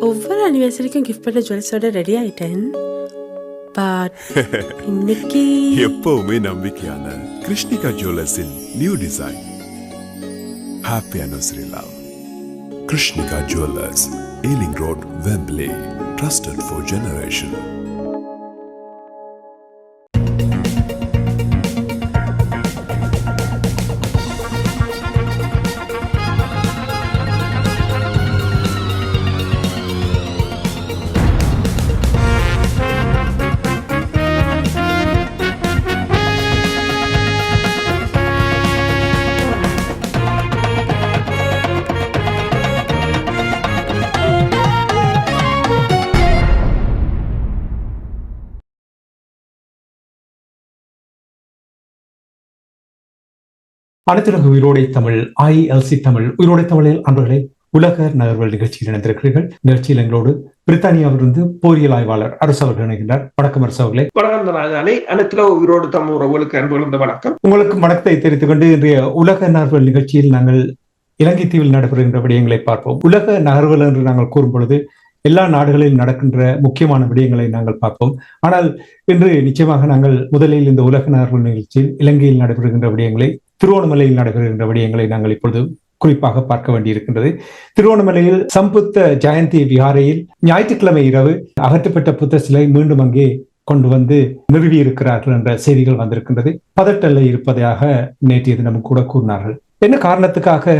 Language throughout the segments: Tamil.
ஒவ்வொரு அனிவர்சரிக்கும் கிஃப்ட் பண்ண ஜுவல்ஸோட ரெடி ஆயிட்டேன். பட் இன்னைக்கு எப்பவுமே நம்பிக்கையான கிருஷ்ணிகா ஜுவல்லர்ஸின் new design. Happy anniversary love. Krishnika jewellers, Ealing Road, Wembley. Trusted for generation. அனைத்துலக உயிரோடை தமிழ் ILC தமிழ் உயிரோடை தமிழில் அன்பர்களே, உலக நகர்வல் நிகழ்ச்சியில் இணைந்திருக்கிறீர்கள். நிகழ்ச்சியில் எங்களோடு பிரித்தானியாவிலிருந்து போரியல் ஆய்வாளர் அரசு அவர்கள் இணைகின்றார். வணக்கம் அரசு அவர்களே. அனைத்துலக உயிரோடு தமிழ் உறவுகளுக்கு அன்பு வணக்கம். உங்களுக்கு வணக்கத்தை தெரிவித்துக் கொண்டு இன்றைய உலக நகர்வல் நிகழ்ச்சியில் நாங்கள் இலங்கை தீவில் நடைபெறுகின்ற விடயங்களை பார்ப்போம். உலக நகர்வல் என்று நாங்கள் கூறும் பொழுது எல்லா நாடுகளில் நடக்கின்ற முக்கியமான விடயங்களை நாங்கள் பார்ப்போம். ஆனால் இன்று நிச்சயமாக நாங்கள் முதலில் இந்த உலக நகர்வல் நிகழ்ச்சியில் இலங்கையில் நடைபெறுகின்ற விடயங்களை, திருவோணமலையில் நடைபெறுகின்ற விடயங்களை நாங்கள் இப்பொழுது குறிப்பாக பார்க்க வேண்டியிருக்கின்றது. திருவோணமலையில் சம்புத்த ஜெயந்தி விகாரையில் ஞாயிற்றுக்கிழமை இரவு அகற்றப்பட்ட புத்த சிலை மீண்டும் அங்கே கொண்டு வந்து நிறுவி இருக்கிறார்கள் என்ற செய்திகள் வந்திருக்கின்றது. பதட்டல்ல இருப்பதாக நேற்றைய தினம் கூட கூறினார்கள். என்ன காரணத்துக்காக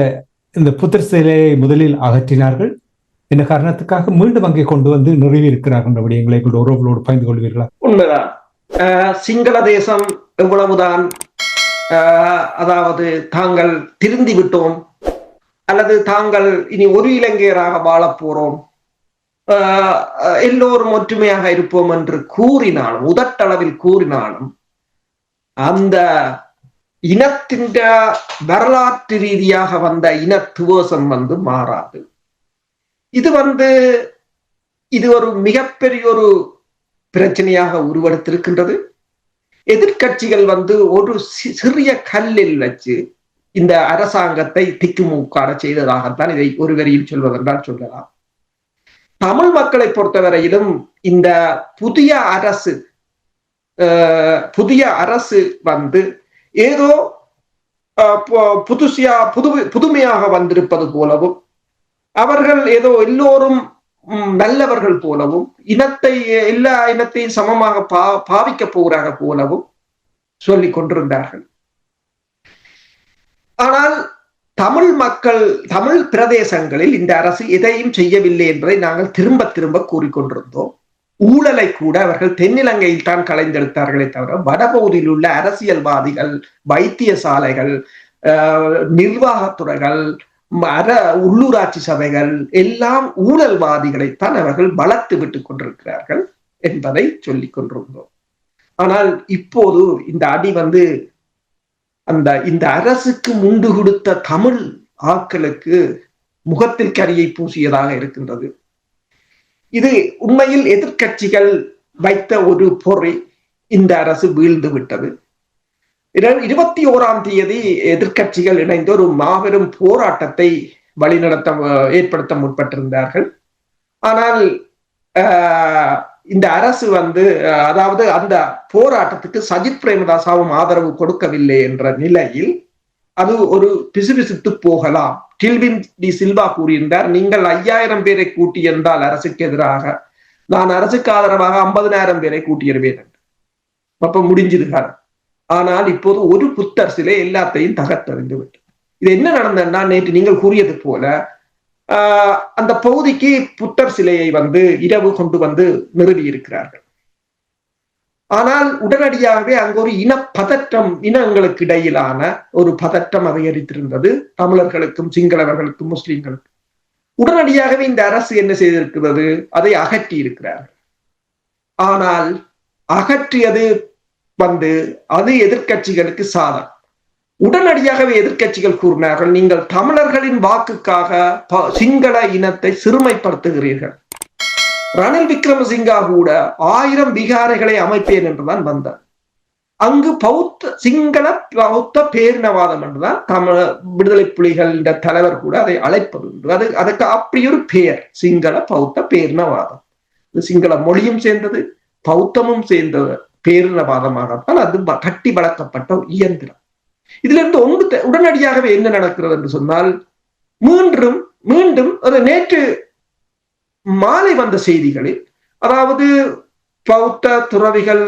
இந்த புத்தர் சிலையை முதலில் அகற்றினார்கள், என்ன காரணத்துக்காக மீண்டும் அங்கே கொண்டு வந்து நிறுவி இருக்கிறார்கள் என்ற விடயங்களை உறவுகளோடு பகிர்ந்து கொள்வீர்களா? உண்மைதான். சிங்கள தேசம் எவ்வளவுதான் அதாவது தாங்கள் திருந்தி விட்டோம் அல்லது தாங்கள் இனி ஒரு இலங்கையராக வாழப் போறோம், எல்லோரும் ஒற்றுமையாக இருப்போம் என்று கூறினாலும், உதட்டளவில் கூறினாலும், அந்த இனத்தின் வரலாற்று ரீதியாக வந்த இனத்துவேசம் மாறாது. இது ஒரு மிகப்பெரிய ஒரு பிரச்சனையாக உருவெடுத்திருக்கின்றது. எதிர்கட்சிகள் ஒரு சிறிய கல்லில் வச்சு இந்த அரசாங்கத்தை திக்குமுக்காட செய்ததாகத்தான் இதை ஒரு வரியில் சொல்வதென்றால் சொல்லலாம். தமிழ் மக்களை பொறுத்தவரையிலும் இந்த புதிய அரசு ஏதோ புதுமையாக வந்திருப்பது போலவும், அவர்கள் ஏதோ எல்லோரும் நல்லவர்கள் போலவும், எல்லா இனத்தையும் சமமாக பாவிக்க போகிறாங்க போலவும் சொல்லிக் கொண்டிருந்தார்கள். ஆனால் தமிழ் பிரதேசங்களில் இந்த அரசு எதையும் செய்யவில்லை என்பதை நாங்கள் திரும்ப திரும்ப கூறிக்கொண்டிருந்தோம். ஊழலை கூட அவர்கள் தென்னிலங்கையில் தான் களைந்தெடுத்தார்களே தவிர வடபகுதியில் உள்ள அரசியல்வாதிகள், வைத்தியசாலைகள், நிர்வாகத்துறைகள், உள்ளூராட்சி சபைகள் எல்லாம் ஊழல்வாதிகளைத்தான் அவர்கள் வளர்த்து விட்டுக் கொண்டிருக்கிறார்கள் என்பதை சொல்லிக் கொண்டிருந்தோம். ஆனால் இப்போது இந்த அடி இந்த அரசுக்கு முண்டு கொடுத்த தமிழ் ஆட்களுக்கு முகத்தில் கரியை பூசியதாக இருக்கின்றது. இது உண்மையில் எதிர்கட்சிகள் வைத்த ஒரு பொறி. இந்த அரசு வீழ்ந்து விட்டது. 21ஆம் தேதி எதிர்கட்சிகள் இணைந்து ஒரு மாபெரும் போராட்டத்தை ஏற்படுத்த முற்பட்டிருந்தார்கள். ஆனால் இந்த அரசு அதாவது அந்த போராட்டத்துக்கு சஜித் பிரேமதாசாவும் ஆதரவு கொடுக்கவில்லை என்ற நிலையில் அது ஒரு பிசுபிசுத்து போகலாம். டில்வின் டி சில்வா கூறியிருந்தார், நீங்கள் 5000 பேரை கூட்டியிருந்தால் அரசுக்கு எதிராக, நான் அரசுக்கு ஆதரவாக 50,000 பேரை கூட்டியிருவேன் என்று. அப்ப முடிஞ்சிருக்கார். ஆனால் இப்போது ஒரு புத்தர் சிலை எல்லாத்தையும் தகர்த்தறிந்து விட்டு, இது என்ன நடந்ததுன்னா, நேற்று நீங்கள் கூறியது போல அந்த பகுதிக்கு புத்தர் சிலையை இரவு கொண்டு நிறுவி இருக்கிறார்கள். ஆனால் உடனடியாகவே அங்கு ஒரு இனங்களுக்கு இடையிலான ஒரு பதற்றம் அதிகரித்திருந்தது. தமிழர்களுக்கும் சிங்களவர்களுக்கும் முஸ்லிம்களுக்கும். உடனடியாகவே இந்த அரசு என்ன செய்திருக்கிறது, அதை அகற்றி இருக்கிறார்கள். ஆனால் அகற்றியது அது எதிர்கட்சிகளுக்கு சாதம். உடனடியாகவே எதிர்கட்சிகள் கூறினார்கள், நீங்கள் தமிழர்களின் வாக்குக்காக சிங்கள இனத்தை சிறுமைப்படுத்துகிறீர்கள். ரணில் விக்ரமசிங்கா கூட 1000 விகாரைகளை அமைப்பேன் என்றுதான் வந்தார். அங்கு சிங்கள பௌத்த பேரினவாதம் என்றுதான் தமிழ் விடுதலை புலிகள் தலைவர் கூட அதை அழைப்பது உண்டு. அதுக்கு அப்படி ஒரு பெயர், சிங்கள பௌத்த பேரினவாதம். சிங்கள மொழியும் சேர்ந்தது, பௌத்தமும் சேர்ந்தது பேரினவாதமாகத்தான் அது கட்டி வளர்க்கப்பட்ட ஒரு இயந்திரம். இதுல இருந்து உடனடியாகவே என்ன நடக்கிறது என்று சொன்னால், மீண்டும் நேற்று மாலை வந்த செய்திகளில், அதாவது பௌத்த துறவிகள்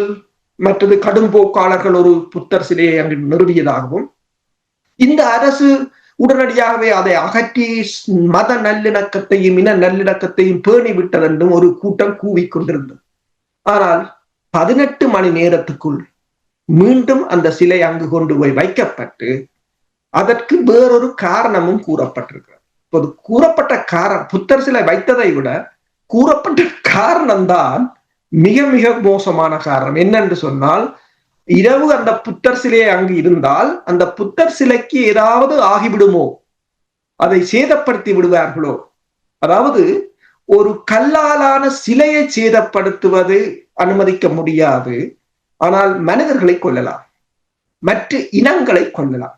மற்றது கடும்போக்காளர்கள் ஒரு புத்தர் சிலையை அங்கு நிறுவியதாகவும், இந்த அரசு உடனடியாகவே அதை அகற்றி மத நல்லிணக்கத்தையும் இன நல்லிணக்கத்தையும் பேணி விட்டதென்றும் ஒரு கூட்டம் கூவிக்கொண்டிருந்தது. ஆனால் 18 மணி நேரத்துக்குள் மீண்டும் அந்த சிலை அங்கு கொண்டு போய் வைக்கப்பட்டு அதற்கு வேறொரு காரணமும் கூறப்பட்டிருக்கிறது. இப்போது கூறப்பட்ட காரணம், புத்தர் சிலை வைத்ததை விட கூறப்பட்ட காரணம்தான் மிக மிக மோசமான காரணம். என்னென்று சொன்னால், இரவு அந்த புத்தர் சிலையை அங்கு இருந்தால் அந்த புத்தர் சிலைக்கு ஏதாவது ஆகிவிடுமோ, அதை சேதப்படுத்தி விடுவார்களோ. அதாவது ஒரு கல்லாலான சிலையை சேதப்படுத்துவது அனுமதிக்க முடியாது, ஆனால் மனிதர்களை கொல்லலாம், மற்ற இனங்களை கொல்லலாம்,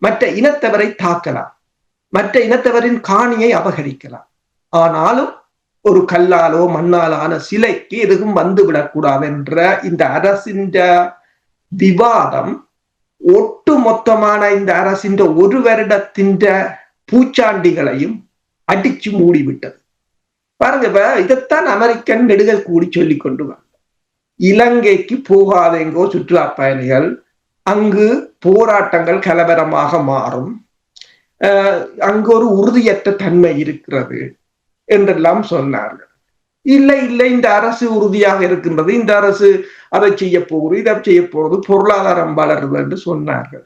மற்ற இனத்தவரை தாக்கலாம், மற்ற இனத்தவரின் காணியை அபகரிக்கலாம். ஆனாலும் ஒரு கல்லாலோ மண்ணாலான சிலைக்கு எதுவும் வந்துவிடக்கூடாது என்ற இந்த அரசின் விவாதம் ஒட்டு மொத்தமான இந்த அரசின் ஒரு வருடத்தின் பூச்சாண்டிகளையும் அடிச்சு மூடிவிட்டது. பாருங்க, இதைத்தான் அமெரிக்கன் நெடுகள் கூடி சொல்லி கொண்டு வந்த, இலங்கைக்கு போகாதெங்கோ சுற்றுலா பயணிகள், அங்கு போராட்டங்கள் கலவரமாக மாறும், அங்கு ஒரு உறுதியற்ற தன்மை இருக்கிறது என்றெல்லாம் சொன்னார்கள். இல்லை இல்லை, இந்த அரசு உறுதியாக இருக்கின்றது, இந்த அரசு அதை செய்ய போகிறது, இதை செய்ய போகிறது, பொருளாதாரம் வளருது என்று சொன்னார்கள்.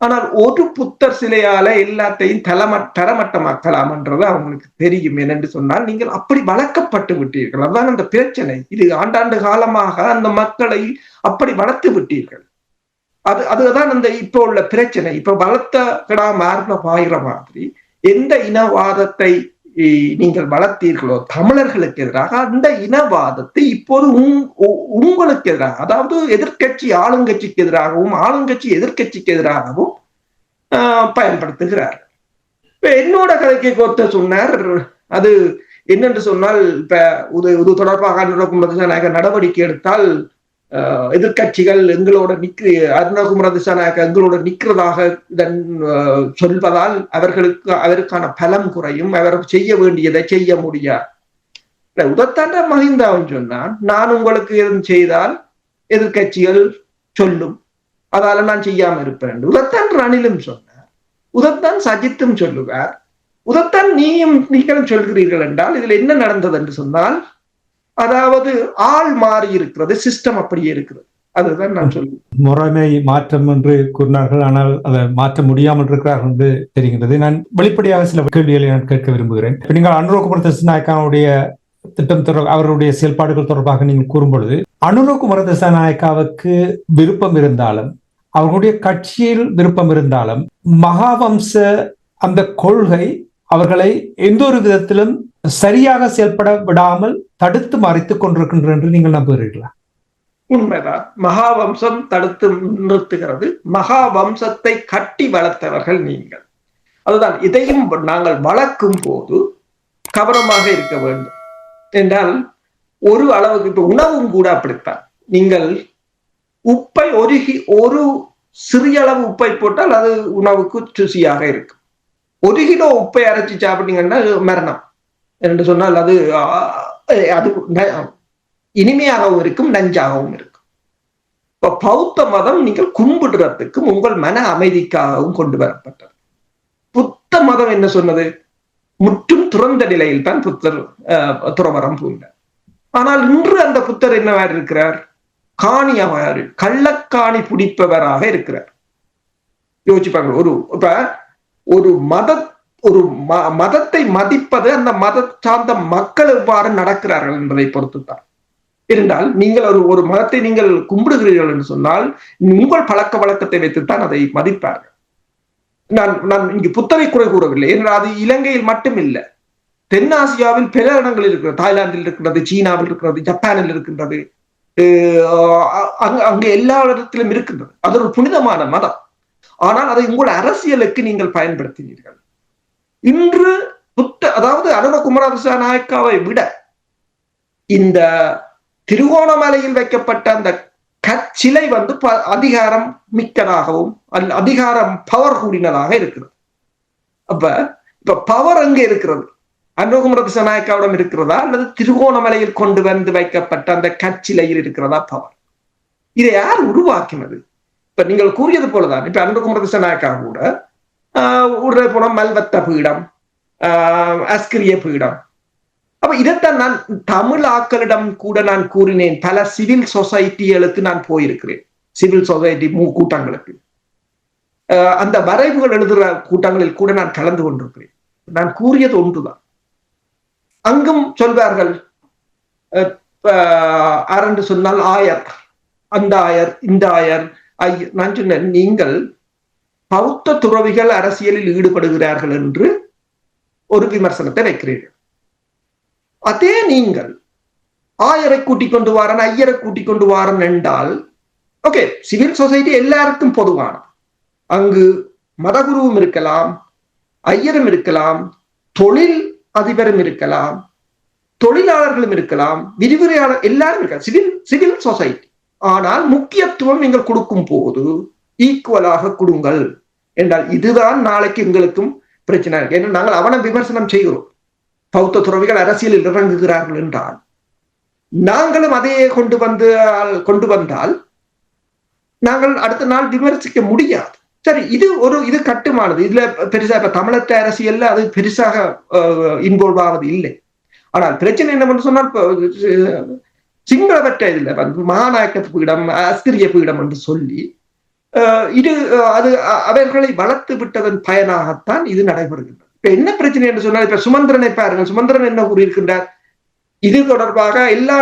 ஆனால் ஒரு புத்தர் சிலையால எல்லாத்தையும் தரமட்டமாக்கலாம் என்றது அவங்களுக்கு தெரியும். என்று சொன்னால், நீங்கள் அப்படி வளர்க்கப்பட்டு விட்டீர்கள். அதுதான் அந்த பிரச்சனை. இது ஆண்டாண்டு காலமாக அந்த மக்களை அப்படி வளர்த்து விட்டீர்கள். அதுதான் அந்த இப்ப உள்ள பிரச்சனை. இப்ப வளர்த்த கிடா மாறின பாயிற மாதிரி எந்த இனவாதத்தை நீங்கள் வளர்த்தீர்களோ தமிழர்களுக்கு எதிராக, அந்த இனவாதத்தை இப்போது உங்களுக்கு எதிராக, அதாவது எதிர்கட்சி ஆளுங்கட்சிக்கு எதிராகவும் ஆளுங்கட்சி எதிர்கட்சிக்கு எதிராகவும் பயன்படுத்துகிறார். இப்ப என்னோட கதைக்கு கோர்த்த சொன்னார், அது என்னென்று சொன்னால், இப்ப இது தொடர்பாக நடவடிக்கை எடுத்தால் எதிர்கட்சிகள் எங்களோட அருணகுமார திசாநாயக்க எங்களோட நிற்கிறதாக இதன் சொல்வதால் அதற்கான பலம் குறையும், அவர் செய்ய வேண்டியதை செய்ய முடியாது. உதத்தாண்ட மஹிந்தாவும் சொன்னான், நான் உங்களுக்கு எதுவும் செய்தால் எதிர்கட்சிகள் சொல்லும், அதால நான் செய்யாம இருப்பேன். உதத்தான் ரணிலும் சொன்னார், உதத்தான் சஜித்தும் சொல்லுவார், உதத்தான் நீங்களும் சொல்கிறீர்கள் என்றால் இதுல என்ன நடந்தது என்று சொன்னால், அதாவது ஆள் மாறி இருக்கிறது, சிஸ்டம் அப்படியே இருக்கிறது. அதுதான் நான் சொல்லுவேன். முறைமை மாற்றம் என்று கூறினார்கள், ஆனால் அதை மாற்ற முடியாமல் இருக்கிறார்கள் என்று தெரிகிறது. நான் வெளிப்படையாக சில கேள்விகளை நான் கேட்க விரும்புகிறேன். இப்ப நீங்கள் அனுரகுமார திசாநாயக்காவுடைய திட்டம் அவருடைய செயல்பாடுகள் தொடர்பாக நீங்கள் கூறும் பொழுது, அனுரகுமார திசாநாயக்காவுக்கு விருப்பம் இருந்தாலும் அவர்களுடைய கட்சியில் விருப்பம் இருந்தாலும் மகாவம்ச அந்த கொள்கை அவர்களை எந்த ஒரு விதத்திலும் சரியாக செயல்பட விடாமல் தடுத்து மறைத்துக் கொண்டிருக்கின்ற என்று நீங்கள் நம்புகிறீர்களா? உண்மைதான், மகாவம்சம் தடுத்து நிறுத்துகிறது. மகாவம்சத்தை கட்டி வளர்த்தவர்கள் நீங்கள். அதுதான், இதையும் நாங்கள் வளர்க்கும் போது கவனமாக இருக்க வேண்டும். என்றால் ஒரு அளவுக்கு, இப்ப உணவும் கூட அப்படித்தான். நீங்கள் உப்பை ஒரு சிறிய அளவு உப்பை போட்டால் அது உணவுக்கு ருசியாக இருக்கும். 1 கிலோ உப்பை அரைச்சி சாப்பிட்டீங்கன்னா மரணம் என்று சொன்னால் அது இனிமையாகவும் இருக்கும், நஞ்சாகவும் இருக்கும். இப்ப பௌத்த மதம் நீங்கள் கும்பிடுறதுக்கும் உங்கள் மன அமைதிக்காகவும் கொண்டு வரப்பட்டது. புத்த மதம் என்ன சொன்னது? முற்றும் துறந்த நிலையில் தான் புத்தர் துறவரம் பூண்டார். ஆனால் இன்று அந்த புத்தர் என்னவாறு இருக்கிறார்? காணியவாறு, கள்ளக்காணி பிடிப்பவராக இருக்கிறார். யோசிப்பாங்க, ஒரு மதத்தை மதிப்பது அந்த மத சார்ந்த மக்கள் எவ்வாறு நடக்கிறார்கள் என்பதை பொறுத்துத்தான். இருந்தால் நீங்கள் ஒரு மதத்தை நீங்கள் கும்பிடுகிறீர்கள் என்று சொன்னால் உங்கள் பழக்க வழக்கத்தை வைத்துத்தான் அதை மதிப்பார்கள். நான் இங்கு புத்தரை குறை கூறவில்லை, என்றால் அது இலங்கையில் மட்டும் இல்லை, தென்னாசியாவில் பல இடங்களில் இருக்கிறது. தாய்லாந்தில் இருக்கிறது, சீனாவில் இருக்கிறது, ஜப்பானில் இருக்கின்றது, அங்கு எல்லா இடத்திலும் இருக்கின்றது. அது ஒரு புனிதமான மதம். ஆனால் அதை உங்கள் அரசியலுக்கு நீங்கள் பயன்படுத்தினீர்கள். இன்று அதாவது அனுரகுமார திசாநாயக்காவை விட இந்த திருகோணமலையில் வைக்கப்பட்ட அந்த கற்சிலை அதிகாரம் மிக்கதாகவும் அதிகாரம் பவர் கூடினதாக இருக்கிறது. இப்ப பவர் எங்க இருக்கிறது? அனுரகுமார திசாநாயக்காவிடம் இருக்கிறதா அல்லது திருகோணமலையில் கொண்டு வந்து வைக்கப்பட்ட அந்த கற்சிலையில் இருக்கிறதா பவர்? இதை யார் உருவாக்கினது? இப்ப நீங்கள் கூறியது போலதான் இப்ப அனுரகுமார திசாநாயக்கா கூட உடனே போன மல்வத்த பீடம், அஸ்கிரிய பீடம். அப்ப இதைத்தான் நான் தமிழ் ஆக்களிடம் கூட நான் கூறினேன். பல சிவில் சொசைட்டிகளுக்கு நான் போயிருக்கிறேன், சிவில் சொசைட்டி கூட்டங்களுக்கு, அந்த வரைவுகள் எழுதுகிற கூட்டங்களில் கூட நான் கலந்து கொண்டிருக்கிறேன். நான் கூறியது ஒன்றுதான். அங்கும் சொல்வார்கள், ஆரண்டு சொன்னால் ஆயர், அந்த ஆயர் இந்த ஆயர். நான் சொன்னேன், நீங்கள் பௌத்த துறவிகள் அரசியலில் ஈடுபடுகிறார்கள் என்று ஒரு விமர்சனத்தை வைக்கிறீர்கள். அதே நீங்கள் ஆயரை கூட்டிக் கொண்டு வாரன், ஐயரை கூட்டிக் கொண்டு வாரன் என்றால் ஓகே, சிவில் சொசைட்டி எல்லாருக்கும் பொதுவான. அங்கு மதகுருவும் இருக்கலாம், ஐயரும் இருக்கலாம், தொழில் அதிபரும் இருக்கலாம், தொழிலாளர்களும் இருக்கலாம், விரிவுரையாளர் எல்லாரும் இருக்கலாம், சிவில் சொசைட்டி. ஆனால் முக்கியத்துவம் நீங்கள் கொடுக்கும் போது ஈக்குவலாக கொடுங்கள் என்றால் இதுதான் நாளைக்கு எங்களுக்கும் பிரச்சனை இருக்கு. ஏன்னா நாங்கள் அவனை விமர்சனம் செய்கிறோம், பௌத்த துறவிகள் அரசியலில் இறங்குகிறார்கள் என்றால் நாங்களும் அதையே கொண்டு வந்தால் நாங்கள் அடுத்த நாள் விமர்சிக்க முடியாது. சரி, இது கட்டுமானது. இதுல பெருசா இப்ப தமிழற்ற அரசியல்ல அது பெருசாக இன்வால்வ் ஆவது இல்லை. ஆனால் பிரச்சனை என்னவென்று சொன்னால், சிங்களவற்ற இதுல மகாநாயக்க பீடம், அஸ்கிரிய பீடம் என்று சொல்லி அது அவர்களை வளர்த்து விட்டதன் பயனாகத்தான் இது நடைபெறுகின்றது. இப்ப என்ன பிரச்சனை என்று சொன்னால், இப்ப சுமந்திரனை பாருங்கள். சுமந்திரன் என்ன கூறியிருக்கின்றார்? இது தொடர்பாக எல்லா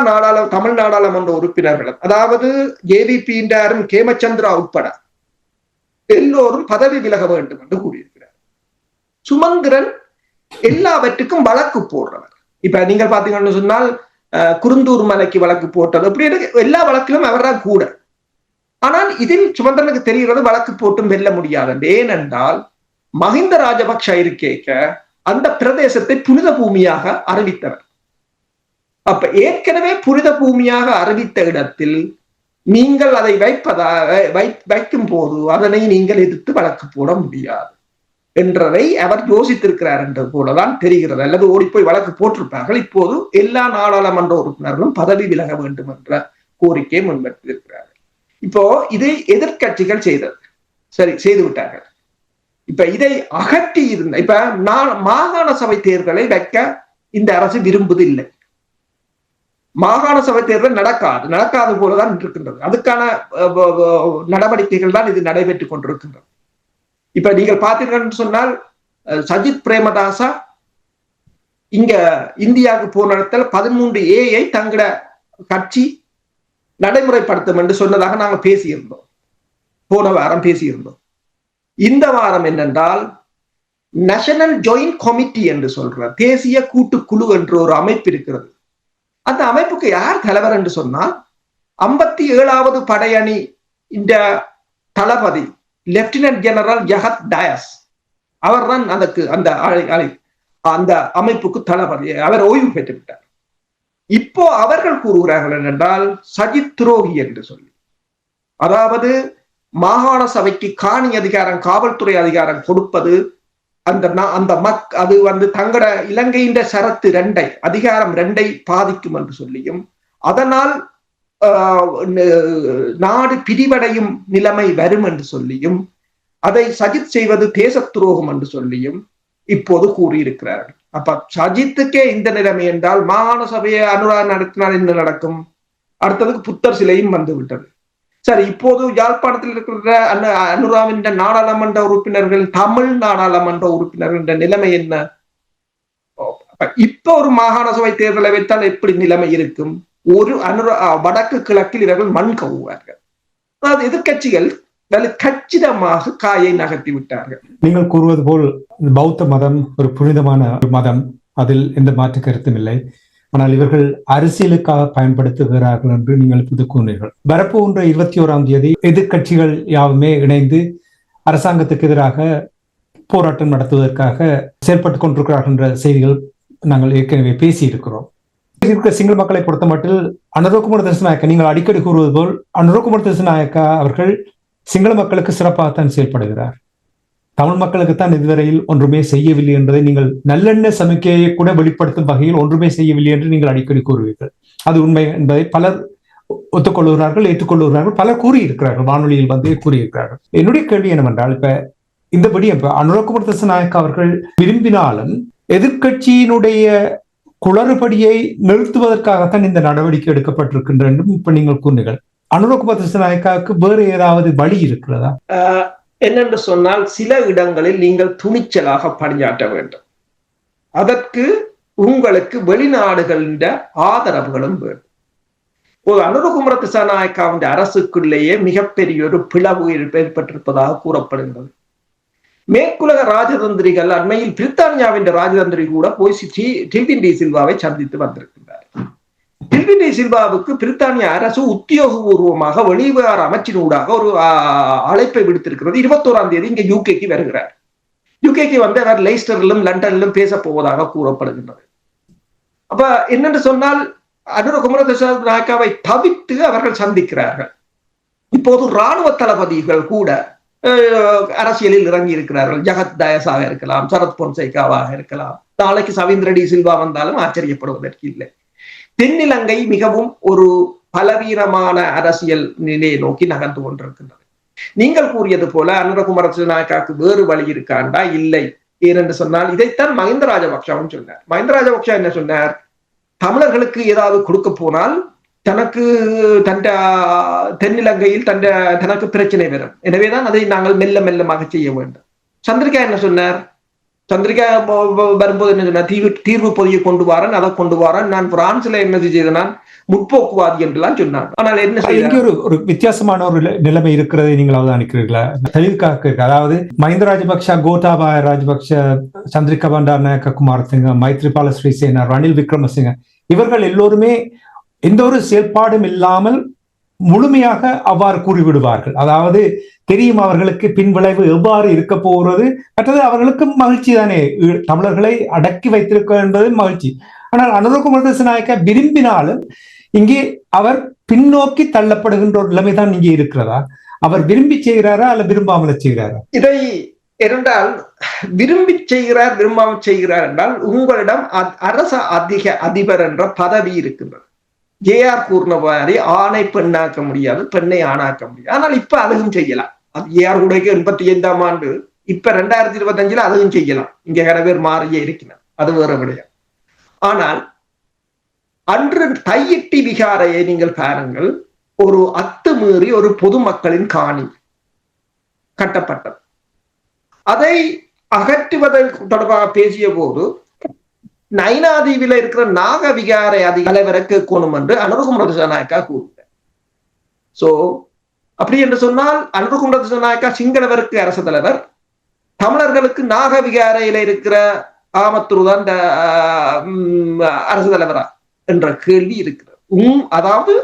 தமிழ் நாடாளுமன்ற உறுப்பினர்களும், அதாவது ஜேவிபியினரும் கேமச்சந்திரா உட்பட எல்லோரும் பதவி விலக வேண்டும் என்று கூறியிருக்கிறார். சுமந்திரன் எல்லாவற்றுக்கும் வழக்கு போடுறவர். இப்ப நீங்கள் பாத்தீங்கன்னு சொன்னால், குருந்தூர் மலைக்கு வழக்கு போட்டது அப்படி எல்லா வழக்கிலும் அவர்தான் கூட. ஆனால் இதில் சுமந்திரனுக்கு தெரிகிறது வழக்கு போட்டும் வெல்ல முடியாது. ஏனென்றால் மஹிந்த ராஜபக்ஷ இருக்கேக்க அந்த பிரதேசத்தை புனித பூமியாக அறிவித்தவர். அப்ப ஏற்கனவே புனித பூமியாக அறிவித்த இடத்தில் நீங்கள் அதை வைக்கும் போது அதனை நீங்கள் எதிர்த்து வழக்கு போட முடியாது என்றதை அவர் யோசித்திருக்கிறார் என்றது போலதான் தெரிகிறது. அல்லது ஓடிப்போய் வழக்கு போட்டிருப்பார்கள். இப்போது எல்லா நாடாளுமன்ற உறுப்பினர்களும் பதவி விலக வேண்டும் என்ற கோரிக்கையை முன்வைத்திருக்கிறார்கள். இப்போ இது எதிர்கட்சிகள் செய்தது, சரி, செய்து விட்டார்கள். இப்ப இதை அகற்றி இருந்த இப்ப மாகாண சபை தேர்தலை வைக்க இந்த அரசு விரும்புவது இல்லை. மாகாண சபை தேர்தல் நடக்காது போலதான் இருக்கின்றது. அதுக்கான நடவடிக்கைகள் தான் இது நடைபெற்றுக் கொண்டிருக்கின்றது. இப்ப நீங்கள் பார்த்தீர்கள் சொன்னால், சஜித் பிரேமதாசா இங்க இந்தியாவுக்கு போன இடத்துல 13A தங்கட கட்சி நடைமுறைப்படுத்தும் என்று சொன்னதாக நாங்கள் பேசியிருந்தோம், போன வாரம் பேசியிருந்தோம். இந்த வாரம் என்னென்றால், நேஷனல் ஜாயிண்ட் கமிட்டி என்று சொல்ற தேசிய கூட்டுக்குழு என்று ஒரு அமைப்பு இருக்கிறது. அந்த அமைப்புக்கு யார் தலைவர் என்று சொன்னால், 57வது படையணி இந்த தளபதி லெப்டினன்ட் ஜெனரல் ஜஹத் டயஸ், அவர் தான் அந்த அமைப்புக்கு தளபதி. அவர் ஓய்வு பெற்று விட்டார். இப்போ அவர்கள் கூறுகிறார்கள் என்னென்றால், சஜித் துரோகி என்று சொல்லி, அதாவது மாகாண சபைக்கு காணி அதிகாரம், காவல்துறை அதிகாரம் கொடுப்பது அது தங்கட இலங்கையின் சரத்து அதிகாரம் 2 பாதிக்கும் என்று சொல்லியும், அதனால் நாடு பிரிவடையும் நிலைமை வரும் என்று சொல்லியும், அதை சஜித் செய்வது தேச துரோகம் என்று சொல்லியும் இப்போது கூறியிருக்கிறார்கள். அப்ப சஜித்துக்கே இந்த நிலைமை என்றால் மாகாண சபையை அனுரா நடத்தினால் என்ன நடக்கும்? அடுத்ததுக்கு புத்தர் சிலையும் வந்து விட்டது. சரி, இப்போது யாழ்ப்பாணத்தில் இருக்கிற அனுராவின் நாடாளுமன்ற உறுப்பினர்கள், தமிழ் நாடாளுமன்ற உறுப்பினர்கள் நிலைமை என்ன? இப்ப ஒரு மாகாண சபை தேர்தலை வைத்தால் எப்படி நிலைமை இருக்கும்? ஒரு வடக்கு கிழக்கில் இவர்கள் மண் கவுவார்கள். அதாவது எதிர்கட்சிகள் கச்சிதமாக காயை நகர்த்தி விட்டார்கள். நீங்கள் கூறுவது போல் பௌத்த மதம் ஒரு புனிதமான மதம், அதில் எந்த மாற்று கருத்தும் இல்லை. ஆனால் இவர்கள் அரசியலுக்காக பயன்படுத்துகிறார்கள் என்று நீங்கள் இப்போது கூறினீர்கள். வரப்போகின்ற 21ஆம் தேதி எதிர்க்கட்சிகள் யாவுமே இணைந்து அரசாங்கத்துக்கு எதிராக போராட்டம் நடத்துவதற்காக செயல்பட்டுக் கொண்டிருக்கிறார்கள் என்ற செய்திகள் நாங்கள் ஏற்கனவே பேசியிருக்கிறோம். சிங்கள மக்களை பொறுத்த மட்டில் அனுரகுமார திசாநாயக்கா, நீங்கள் அடிக்கடி கூறுவது போல் அனுரகுமார திசாநாயக்கா அவர்கள் சிங்கள மக்களுக்கு சிறப்பாகத்தான் செயல்படுகிறார். தமிழ் மக்களுக்குத்தான் இதுவரையில் ஒன்றுமே செய்யவில்லை என்பதை நீங்கள் நல்லெண்ண சமிக்கையை கூட வெளிப்படுத்தும் வகையில் ஒன்றுமே செய்யவில்லை என்று நீங்கள் அடிக்கடி கூறுவீர்கள். அது உண்மை என்பதை பலர் ஒத்துக்கொள்கிறார்கள், ஏற்றுக்கொள்கிறார்கள், பலர் கூறியிருக்கிறார்கள், வானொலியில் வந்து கூறியிருக்கிறார்கள். என்னுடைய கேள்வி என்னவென்றால், இப்ப இந்த விடயம் அனுரகுமார திசாநாயக்கா அவர்கள் விரும்பினாலும் எதிர்கட்சியினுடைய குளறுபடியை நிறுத்துவதற்காகத்தான் இந்த நடவடிக்கை எடுக்கப்பட்டிருக்கின்ற என்றும் இப்ப நீங்கள் கூறுங்கள். அனுரகுமார திசாநாயக்காவுக்கு வேறு ஏதாவது வழி இருக்கிறதா? என்னென்று சொன்னால், சில இடங்களில் நீங்கள் துணிச்சலாக பணியாற்ற வேண்டும். அதற்கு உங்களுக்கு வெளிநாடுகளின் ஆதரவுகளும் வேண்டும். ஒரு அனுரகுமார திசாநாயக்காவின் அரசுக்குள்ளேயே மிகப்பெரிய ஒரு பிளவு ஏற்பட்டிருப்பதாக கூறப்படுகிறது. மேற்குலக ராஜதந்திரிகள் அண்மையில் பிரித்தானியாவின் ராஜதந்திரி கூட போய் டில்வின் டி சில்வாவை சந்தித்து வந்திருக்கின்றார். டில்வின் டி சில்வாவுக்கு பிரித்தானிய அரசு உத்தியோகபூர்வமாக வெளிவிவகார அமைச்சினூடாக ஒரு அழைப்பை விடுத்திருக்கிறது. 21ஆம் தேதி இங்க யூகேக்கு வருகிறார். யூகேக்கு வந்து அவர் லெய்ஸ்டரிலும் லண்டனிலும் பேச போவதாக கூறப்படுகின்றது. அப்ப என்னென்று சொன்னால், அனுரகுமார திசாநாயக்காவை தவிர்த்து அவர்கள் சந்திக்கிறார்கள். இப்போது இராணுவ தளபதிகள் கூட அரசியலில் இறங்கி இருக்கிறார்கள். ஜகத் தயசாக இருக்கலாம், சரத் பொன்சேகாவாக இருக்கலாம், நாளைக்கு சவீந்திர டி சில்வா வந்தாலும் ஆச்சரியப்படுவதற்கு இல்லை. தென்னிலங்கை மிகவும் ஒரு பலவீனமான அரசியல் நிலையை நோக்கி நகர்ந்து கொண்டிருக்கின்றது. நீங்கள் கூறியது போல அனுரகுமார திசாநாயக்காவுக்கு வேறு வழி இருக்காண்டா? இல்லை. ஏனென்று சொன்னால், இதைத்தான் மஹிந்த ராஜபக்ஷவும் சொன்னார். மஹிந்த ராஜபக்ஷ என்ன சொன்னார்? தமிழர்களுக்கு ஏதாவது கொடுக்க போனால் தனக்கு தென்னிலங்கையில் தனக்கு பிரச்சனை வரும். எனவேதான் அதை நாங்கள் மெல்ல மெல்லமாக செய்ய வேண்டும். சந்திரிகா என்ன சொன்னார்? சந்திரிகா வரும்போது என்ன சொன்னார்? தீர்வு பொதியை கொண்டு வரேன், அதை கொண்டு வரேன், நான் பிரான்ஸ்ல என்ன செய்தேன், முற்போக்குவாதி என்றெல்லாம் சொன்னார். ஆனால் என்ன இங்கே ஒரு வித்தியாசமான ஒரு நிலைமை இருக்கிறதை நீங்கள் அவதானிக்கிறீர்களா? தெளிவுக்காக, அதாவது மஹிந்த ராஜபக்ஷ, கோட்டாபாய ராஜபக்ஷ, சந்திரிகா பண்டாரநாயக்க குமாரசிங்க, மைத்ரிபால ஸ்ரீசேனா, ரணில் விக்ரமசிங்க, இவர்கள் எல்லோருமே எந்த ஒரு செயல்பாடும் இல்லாமல் முழுமையாக அவ்வாறு கூறிவிடுவார்கள். அதாவது தெரியும் அவர்களுக்கு பின்விளைவு எவ்வாறு இருக்க போகிறது. மற்றது அவர்களுக்கு மகிழ்ச்சி தானே, தமிழர்களை அடக்கி வைத்திருக்க என்பது மகிழ்ச்சி. ஆனால் அனுரகுமார திசாநாயக்கா விரும்பினாலும் இங்கே அவர் பின்னோக்கி தள்ளப்படுகின்ற ஒரு நிலைமைதான் இங்கே இருக்கிறதா? அவர் விரும்பி செய்கிறாரா அல்ல விரும்பாமல் செய்கிறாரா? இதை இரண்டால் விரும்பி செய்கிறார், விரும்பாமல் செய்கிறார் என்றால், உங்களிடம் அரச அதிபர் என்ற பதவி இருக்கின்றது. ஜேஆர் கூறின மாதிரி ஆணை பெண்ணாக்க முடியாது, பெண்ணை ஆணாக்க முடியாது. ஆனால் இப்ப அதுவும் செய்யலாம். அது ஏஆர் கூட 85ஆம் ஆண்டு, இப்ப 2025 அதுவும் செய்யலாம். இங்க பேர் மாறியே இருக்கிறார், அது வேற விடயம். ஆனால் அன்று தையிட்டி விகாரையை நீங்கள் பாருங்கள், ஒரு அத்துமீறி ஒரு பொதுமக்களின் காணி கட்டப்பட்டது. அதை அகற்றுவதற்கு தொடர்பாக பேசிய போது நைனாதீவில இருக்கிற நாக விகாரை தலைவரை கேட்கணும் என்று அனுரகுமார திசாநாயக்கா கூறினார். சோ அப்படி என்று சொன்னால், அனுரகுமார திசாநாயக்கா சிங்களவருக்கு அரசு தலைவர், தமிழர்களுக்கு நாக விகாரையில இருக்கிற ஆமத்துருதான் அரசு தலைவரா என்ற கேள்வி இருக்கிறது. அதாவது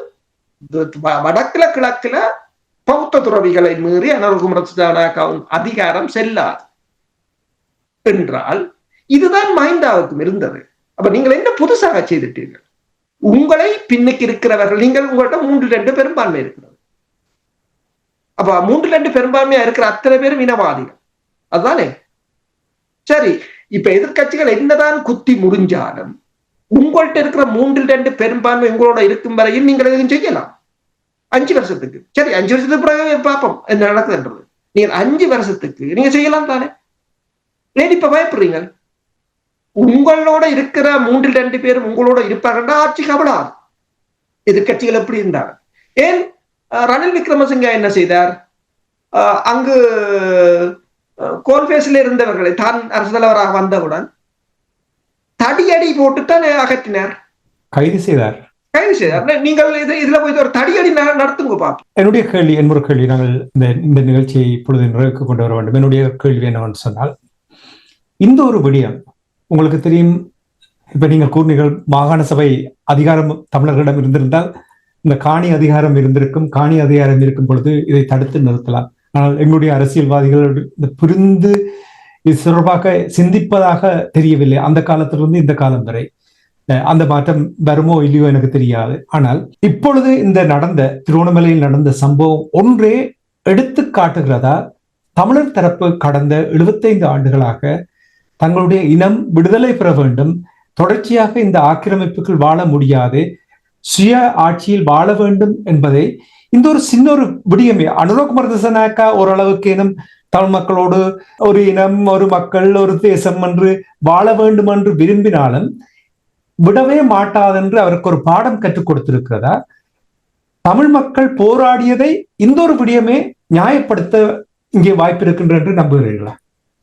வடக்குல கிழக்குல பௌத்த துறவிகளை மீறி அனுரகுமார திசாநாயக்காவின் அதிகாரம் செல்லாது என்றால், இதுதான் மஹிந்தாவுக்கும் இருந்தது. அப்ப நீங்கள் என்ன புதுசாக செய்துட்டீர்கள்? உங்களை பின்னுக்கு இருக்கிறவர்கள், நீங்கள் உங்கள்கிட்ட 3-2 பெரும்பான்மை இருக்கிறது. அப்ப 3-2 பெரும்பான்மையா இருக்கிற அத்தனை பேரும் இனவாதிகள், அதுதானே? சரி, இப்ப எதிர்கட்சிகள் என்னதான் குத்தி முடிஞ்சாலும் உங்கள்கிட்ட இருக்கிற 3-2 பெரும்பான்மை உங்களோட இருக்கும் வரையில் நீங்கள் எதுவும் செய்யலாம். 5 வருஷத்துக்கு, சரி 5 வருஷத்துக்கு பிறகு பார்ப்போம் என்ன நடக்குதுன்றது. நீங்கள் 5 வருஷத்துக்கு நீங்க செய்யலாம் தானே? ஏன் இப்ப பயப்படுறீங்க? உங்களோட இருக்கிற 3-2 பேரும் உங்களோட இருப்பாங்கன்னா ஆட்சி கவலாது. எதிர்கட்சிகள் எப்படி இருந்தாங்க? ஏன் ரணில் விக்ரமசிங்க என்ன செய்தார்? அங்கு கோல்பேஸ்ல இருந்தவர்களை தான் அரசு தலைவராக வந்தவுடன் தடியடி போட்டுத்தான் அகற்றினார், கைது செய்தார். நீங்கள் இதுல போய் ஒரு தடியடி நடத்துங்க பாப்போம். என்னுடைய கேள்வி, என்னொரு கேள்வி, நாங்கள் இந்த நிகழ்ச்சியை இப்பொழுது நிறைவுக்கு கொண்டு வர வேண்டும். என்னுடைய கேள்வி என்னவென்று சொன்னால், இந்த ஒரு விடயம் உங்களுக்கு தெரியும், இப்ப நீங்க கூறினீர்கள் மாகாண சபை அதிகாரம் தமிழர்களிடம் இருந்திருந்தால் இந்த காணி அதிகாரம் இருந்திருக்கும். காணி அதிகாரம் இருக்கும் பொழுது இதை தடுத்து நிறுத்தலாம். ஆனால் எங்களுடைய அரசியல்வாதிகள் புரிந்து இது தொடர்பாக சிந்திப்பதாக தெரியவில்லை. அந்த காலத்திலிருந்து இந்த காலம் வரை அந்த மாற்றம் வருமோ இல்லையோ எனக்கு தெரியாது. ஆனால் இப்பொழுது இந்த திருவண்ணாமலையில் நடந்த சம்பவம் ஒன்றே எடுத்து காட்டுகிறதா தமிழர் தரப்பு கடந்த 75 ஆண்டுகளாக தங்களுடைய இனம் விடுதலை பெற வேண்டும், தொடர்ச்சியாக இந்த ஆக்கிரமிப்புகள் வாழ முடியாது, சுய ஆட்சியில் வாழ வேண்டும் என்பதை இந்த ஒரு சின்ன ஒரு விடயமே அனுரகுமார் திசாநாயக்கா ஓரளவுக்கு இனம் தமிழ் மக்களோடு ஒரு இனம், ஒரு மக்கள், ஒரு தேசம் என்று வாழ வேண்டும் என்று விரும்பினாலும் விடவே மாட்டாதென்று அவருக்கு ஒரு பாடம் கற்றுக் கொடுத்திருக்கிறதா? தமிழ் மக்கள் போராடியதை இந்த ஒரு விடயமே நியாயப்படுத்த இங்கே வாய்ப்பு இருக்கின்ற என்று நம்புகிறீர்களா?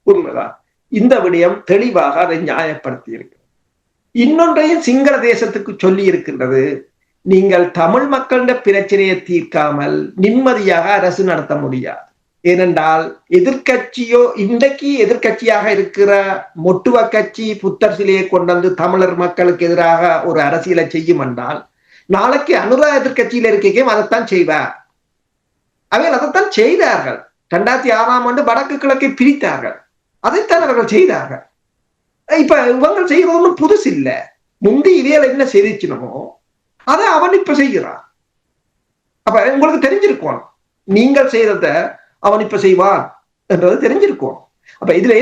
உண்மைதான். இந்த விடயம் தெளிவாக அதை நியாயப்படுத்தி இருக்கு. இன்னொன்றையும் சிங்கள தேசத்துக்கு சொல்லி இருக்கின்றது, நீங்கள் தமிழ் மக்களிட பிரச்சனையை தீர்க்காமல் நிம்மதியாக அரசு நடத்த முடியாது. ஏனென்றால் எதிர்கட்சியோ இன்றைக்கு எதிர்கட்சியாக இருக்கிற மொட்டுவ கட்சி புத்தர் சிலையை கொண்டு வந்து தமிழர் மக்களுக்கு எதிராக ஒரு அரசியலை செய்யும் என்றால் நாளைக்கு அனுரா எதிர்கட்சியில இருக்கையும் அதைத்தான் செய்வார். அவர்கள் அதைத்தான் செய்தார்கள். 2006ஆம் ஆண்டு வடக்கு கிழக்கை பிரித்தார்கள். அதைத்தான் அவர்கள் செய்தார்கள். இப்ப இவங்க செய்யறது ஒன்றும் புதுசு இல்ல. முந்தி இவையில என்ன செய்திச்சினமோ அதை அவன் இப்ப செய்கிறான். அப்ப உங்களுக்கு தெரிஞ்சிருக்கும் நீங்கள் செய்யறத அவன் இப்ப செய்வான் என்றது தெரிஞ்சிருக்கும். அப்ப இதுல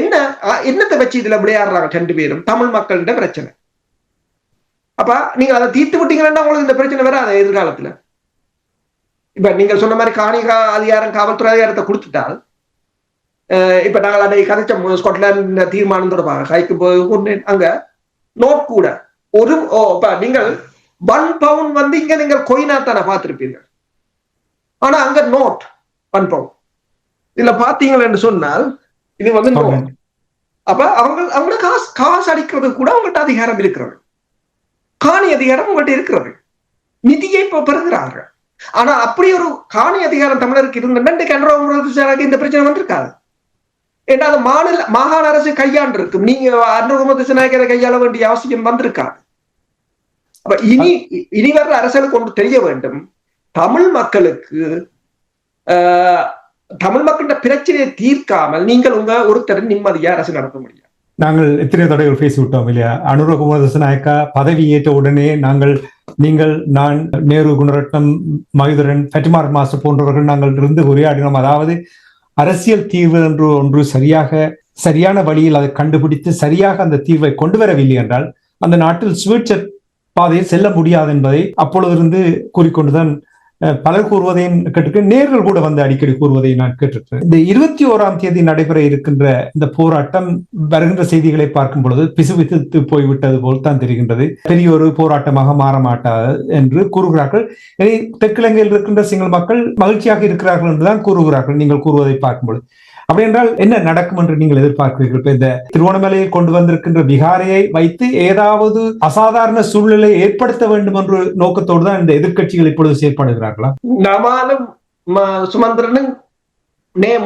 என்னத்தை வச்சு இதுல விளையாடுறாங்க 2 பேரும்? தமிழ் மக்களிட பிரச்சனை. அப்ப நீங்க அதை தீர்த்து விட்டீங்கன்னா உங்களுக்கு இந்த பிரச்சனை வராது எதிர்காலத்துல. இப்ப நீங்க சொன்ன மாதிரி காணி அதிகாரம் காவல்துறை அதிகாரத்தை கொடுத்துட்டால், இப்ப நாங்கள் அதை கதைச்ச ஸ்காட்லாந்து தீர்மானம் தொடர்பாக கைக்கு போய் அங்க நோட் கூட ஒரு நீங்கள் 1 பவுண்ட் வந்து இங்க நீங்கள் கொயினா தானே பார்த்திருப்பீர்கள். ஆனா அங்க நோட் 1 பவுண்ட் இதுல பாத்தீங்கள் என்று சொன்னால் இது வந்து நோட். அப்ப அவங்க காசு அடிக்கிறது கூட அவங்கள்ட்ட அதிகாரம் இருக்கிறது. காணி அதிகாரம் உங்கள்கிட்ட இருக்கிறது. நிதியை இப்ப பெறுகிறார்கள். ஆனா அப்படி ஒரு காணி அதிகாரம் தமிழருக்கு இருந்த இந்த பிரச்சனை வந்திருக்காது. ஏன்னா அது மாகாண அரசு கையாண்டு இருக்கும். நீங்க அனுரகுமார் திசாநாயக்கரை கையாள வேண்டிய அவசியம் வந்திருக்காது. அப்ப இனி வர்ற அரசுகளுக்கு கொண்டு தெரிய வேண்டும், தமிழ் மக்களுக்கு தமிழ் மக்களின் பிரச்சனையை தீர்க்காமல் நீங்கள் ஒருத்தர் நிம்மதியா அரசு நடத்த முடியாது. நாங்கள் எத்தனை தடவை பேசிவிட்டோம் இல்லையா? அனுரகுமார் திசாநாயக்கா பதவி ஏற்ற உடனே நான் நேரு, குணரட்னம், மகிதரன், ஃபெட்டிமார் மாஸ்டர் போன்றவர்கள் நாங்கள் இருந்து உரையாடினோம். அதாவது அரசியல் தீர்வு என்று ஒன்று சரியான வழியில் அதை கண்டுபிடித்து சரியாக அந்த தீர்வை கொண்டு வரவில்லை என்றால் அந்த நாட்டில் சுவிட்ச பாதையில் செல்ல முடியாது என்பதை அப்பொழுதிருந்து கூறிக்கொண்டுதான் பலர் கூறுவதையும் கேட்டிருக்கேன். நேர்கள் கூட வந்து அடிக்கடி கூறுவதை நான் கேட்டிருக்கிறேன். இந்த 21ஆம் தேதி நடைபெற இருக்கின்ற இந்த போராட்டம் வருகின்ற செய்திகளை பார்க்கும் பொழுது பிசுபித்து போய்விட்டது போல் தான் தெரிகின்றது. பெரிய ஒரு போராட்டமாக மாற மாட்டாது என்று கூறுகிறார்கள். தெற்கிழங்கையில் இருக்கின்ற சிங்கள மக்கள் மகிழ்ச்சியாக இருக்கிறார்கள் என்றுதான் கூறுகிறார்கள் நீங்கள் கூறுவதை பார்க்கும்பொழுது. அப்படி என்றால் என்ன நடக்கும் என்று நீங்கள் எதிர்பார்க்கிறீர்கள்? இப்ப இந்த திருவண்ணாமலையை கொண்டு வந்திருக்கின்ற விகாரையை வைத்து ஏதாவது அசாதாரண சூழ்நிலை ஏற்படுத்த வேண்டும் என்ற நோக்கத்தோடு தான் இந்த எதிர்கட்சிகள் இப்பொழுது செயல்படுகிறார்களா? நமாலும் சுமந்திரனும்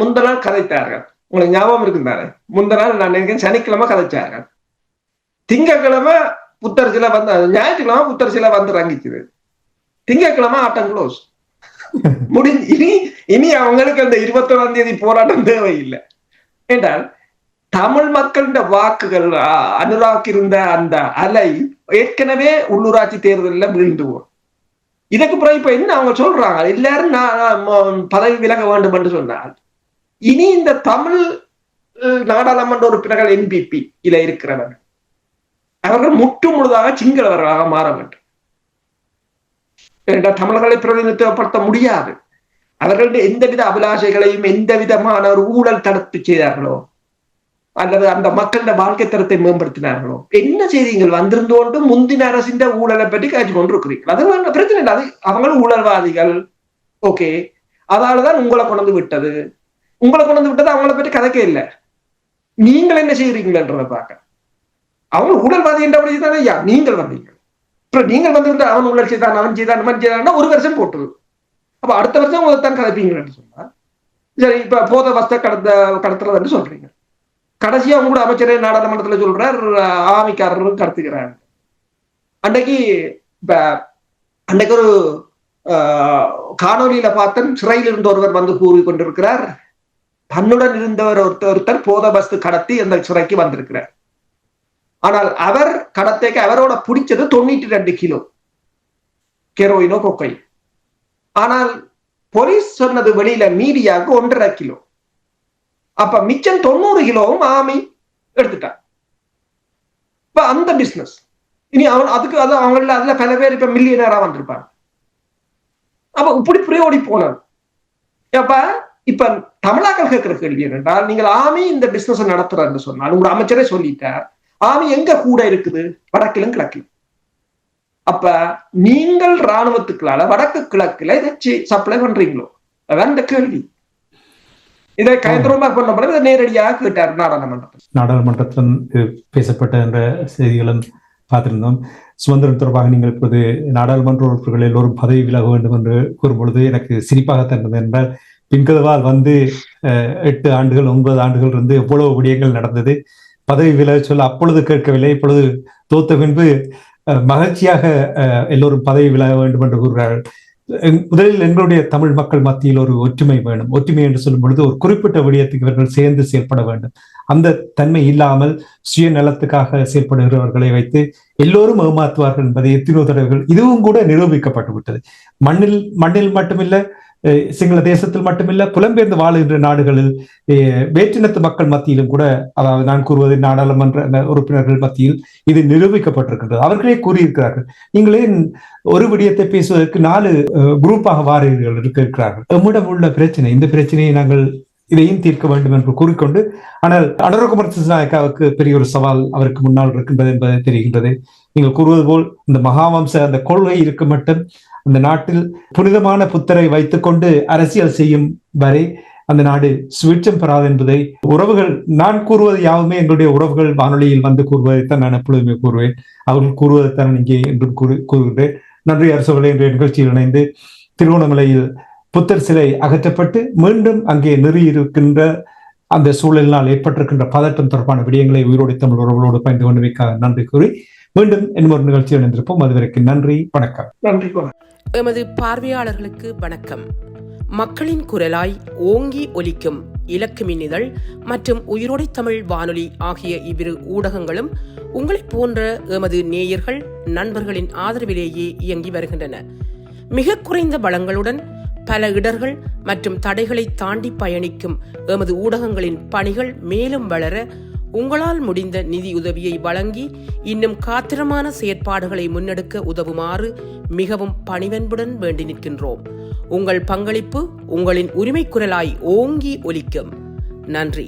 முந்த நாள் கதைத்தார்கள். உங்களுக்கு ஞாபகம் இருக்குந்தாரு? முந்த நாள் நான் நினைக்கிறேன் சனிக்கிழமை கதைச்சார்கள். திங்கக்கிழமை புத்தர் சிலை வந்து, ஞாயிற்றுக்கிழமை புத்தர் சிலை வந்து இறங்கிச்சுது. திங்கக்கிழமை ஆட்டம் க்ளோஸ் இனி அவங்களுக்கு அந்த 21ஆம் தேதி போராட்டம் தேவையில்லை. என்றால் தமிழ் மக்களின் வாக்குகள் அனுராக் இருந்த அந்த அலை ஏற்கனவே உள்ளூராட்சி தேர்தலில் வீழ்ந்துவோம். இதுக்கு பிறகு இப்ப என்ன அவங்க சொல்றாங்க, எல்லாரும் பதவி விலக வேண்டும் என்று சொன்னால் இனி இந்த தமிழ் நாடாளுமன்ற உறுப்பினர்கள் NPP இல இருக்கிறவர்கள் அவர்கள் முற்று முழுதாக சிங்களவர்களாக மாற வேண்டும். தமிழர்களை பிரதிநிதித்துவப்படுத்த முடியாது. அவர்களுடைய எந்தவித அபிலாஷைகளையும் எந்த விதமான ஒரு ஊழல் தடுப்பு செய்தார்களோ அல்லது அந்த மக்களின் வாழ்க்கை தரத்தை மேம்படுத்தினார்களோ என்ன செய்திகள் வந்திருந்தோண்டு முந்தின அரசின் ஊழலை பற்றி காய்ச்சி கொண்டிருக்கிறீர்கள். அது பிரச்சனை இல்லை. அது அவங்களும் ஊழல்வாதிகள். ஓகே, அதாலதான் உங்களை கொண்டு விட்டது. அவங்கள பற்றி கதைக்க இல்லை. நீங்கள் என்ன செய்யறீங்களன்றதை பார்க்க அவங்க ஊழல்வாதி என்றபடி தானே நீங்கள் வந்தீங்க. நீங்கள் வந்து அவன் ஊழல் செய்தான், அவன் செய்தான் ஒரு வருஷம் போட்டுது. அப்ப அடுத்த வருஷம் உங்களைத்தான் கதைப்பீங்கன்னு சொன்னா சரி. இப்ப போத வஸ்த கடத்துறதுன்னு சொல்றீங்க. கடைசியா உங்களோட அமைச்சரே நாடாளுமன்றத்துல சொல்றார் ஆமிக்காரரும் கடத்துக்கிறாங்க. அன்றைக்கு ஒரு காணொலியில பார்த்தன், சிறையில் இருந்த ஒருவர் வந்து கூறி கொண்டிருக்கிறார், தன்னுடன் இருந்தவர் ஒருத்தர் போத பஸ்து கடத்தி அந்த சிறைக்கு வந்திருக்கிறார். ஆனால் அவர் கடத்தைக்கு அவரோட பிடிச்சது 92 கிலோ கெரோயினோ கொக்கை. ஆனால் போலீஸ் சொன்னது வெளியில மீடியாவுக்கு 1.5 கிலோ. அப்ப மிச்சம் 90 கிலோவும் ஆமி எடுத்துட்டான். இப்ப அந்த பிசினஸ் இனி அதுக்கு அவங்கள அதுல பல பேர் இப்ப மில்லியனரா வந்திருப்பாங்க. அப்ப இப்படி புரியோடி போனது. அப்ப இப்ப தமிழாக்கள் கேட்கிற கேள்வி என்னென்றால், நீங்கள் ஆமி இந்த பிசினஸ் நடத்துறன்னு சொன்னால், உங்க அமைச்சரே சொல்லிட்டார், ஆமி எங்க கூட இருக்குது? வடக்கிலும் கிழக்கிலும். அப்ப நீங்கள் இராணுவத்துக்களால வடக்கு கிழக்குல இதை சப்ளை பண்றீங்களோ? அதான் இந்த கேள்வி. இதை கையந்திரமா பண்ண பிறகு இதை நேரடியாக கேட்டார் நாடாளுமன்றத்தில் பேசப்பட்ட என்ற செய்திகளும் பார்த்திருந்தோம். சுதந்திரம் தொடர்பாக நீங்கள் இப்போது நாடாளுமன்ற உறுப்பினர்கள் எல்லோரும் பதவி விலக வேண்டும் என்று கூறும்பொழுது எனக்கு சிரிப்பாக தந்தது. என்றால் பின்கதவால் வந்து 8 ஆண்டுகள் 9 ஆண்டுகள் இருந்து எவ்வளவு விடயங்கள் நடந்தது. பதவி விலக சொல்ல அப்பொழுது கேட்கவில்லை, இப்பொழுது தோத்த பின்பு மகிழ்ச்சியாக எல்லோரும் பதவி விலக வேண்டும் என்று கூறுகிறார்கள். முதலில் எங்களுடைய தமிழ் மக்கள் மத்தியில் ஒரு ஒற்றுமை வேணும். ஒற்றுமை என்று சொல்லும் பொழுது ஒரு குறிப்பிட்ட விடயத்துக்கு இவர்கள் சேர்ந்து செயல்பட வேண்டும். அந்த தன்மை இல்லாமல் சுயநலத்துக்காக செயல்படுகிறவர்களை வைத்து எல்லோரும் ஏமாற்றுவார்கள் என்பதை எத்தனையோ தடவைகள் இதுவும் கூட நிரூபிக்கப்பட்டு விட்டது. மண்ணில் மட்டுமில்ல, சிங்கள தேசத்தில் மட்டுமில்ல, புலம்பெயர்ந்து வாழுகின்ற நாடுகளில் வேற்றினத்து மக்கள் மத்தியிலும் கூட, அதாவது நான் கூறுவது நாடாளுமன்ற உறுப்பினர்கள் மத்தியில் இது நிரூபிக்கப்பட்டிருக்கின்றது. அவர்களே கூறியிருக்கிறார்கள், நீங்களே ஒரு விடயத்தை பேசுவதற்கு 4 குரூப்பாக வாரீர்கள் இருக்கிறார்கள். நம்மிடம் உள்ள பிரச்சனை, இந்த பிரச்சனையை நாங்கள் இதையும் தீர்க்க வேண்டும் என்று கூறிக்கொண்டு, ஆனால் அனுரகுமார் திசாநாயக்காவுக்கு பெரிய ஒரு சவால் அவருக்கு முன்னால் இருக்கின்றது என்பது தெரிகின்றது. நீங்கள் கூறுவது போல் இந்த மகாவம்ச அந்த கொள்கை இருக்க மட்டும் அந்த நாட்டில் புனிதமான புத்தரை வைத்துக்கொண்டு அரசியல் செய்யும் வரை அந்த நாடு சுவிட்சம் பெறாது என்பதை உறவுகள், நான் கூறுவது யாவுமே எங்களுடைய உறவுகள் வானொலியில் வந்து கூறுவதைத்தான் நான் எப்பொழுதுமே கூறுவேன். அவர்கள் கூறுவதைத்தான் இங்கே என்றும் கூறுகின்றேன். நன்றி அரசுகளை என்ற நிகழ்ச்சியில் இணைந்து திருவோணமலையில் புத்தர் சிலை அகற்றப்பட்டு மீண்டும் அங்கே நிறுவியிருக்கின்ற அந்த சூழலினால் ஏற்பட்டிருக்கின்ற பதட்டம் தொடர்பான விடயங்களை உயிரோடு தமிழ் உறவுகளோடு பயந்து கொண்டு வைக்க நன்றி கூறி மீண்டும் இன்னொரு நிகழ்ச்சியில் இணைந்திருப்போம். அதுவரைக்கும் நன்றி, வணக்கம். நன்றி. எமது பார்வையாளர்களுக்கு வணக்கம். மக்களின் குரலாய் ஓங்கி ஒலிக்கும் இலக்கு மின்னிதழ் மற்றும் உயிரோடை தமிழ் வானொலி ஆகிய இவ்விரு ஊடகங்களும் உங்களைப் போன்ற எமது நேயர்கள் நண்பர்களின் ஆதரவிலேயே இயங்கி வருகின்றன. மிக குறைந்த வளங்களுடன் பல இடர்கள் மற்றும் தடைகளை தாண்டி பயணிக்கும் எமது ஊடகங்களின் பணிகள் மேலும் வளர உங்களால் முடிந்த நிதியுதவியை வழங்கி இன்னும் காத்திரமான செயற்பாடுகளை முன்னெடுக்க உதவுமாறு மிகவும் பணிவன்புடன் வேண்டி நிற்கின்றோம். உங்கள் பங்களிப்பு உங்களின் உரிமை குரலாய் ஓங்கி ஒலிக்கும். நன்றி.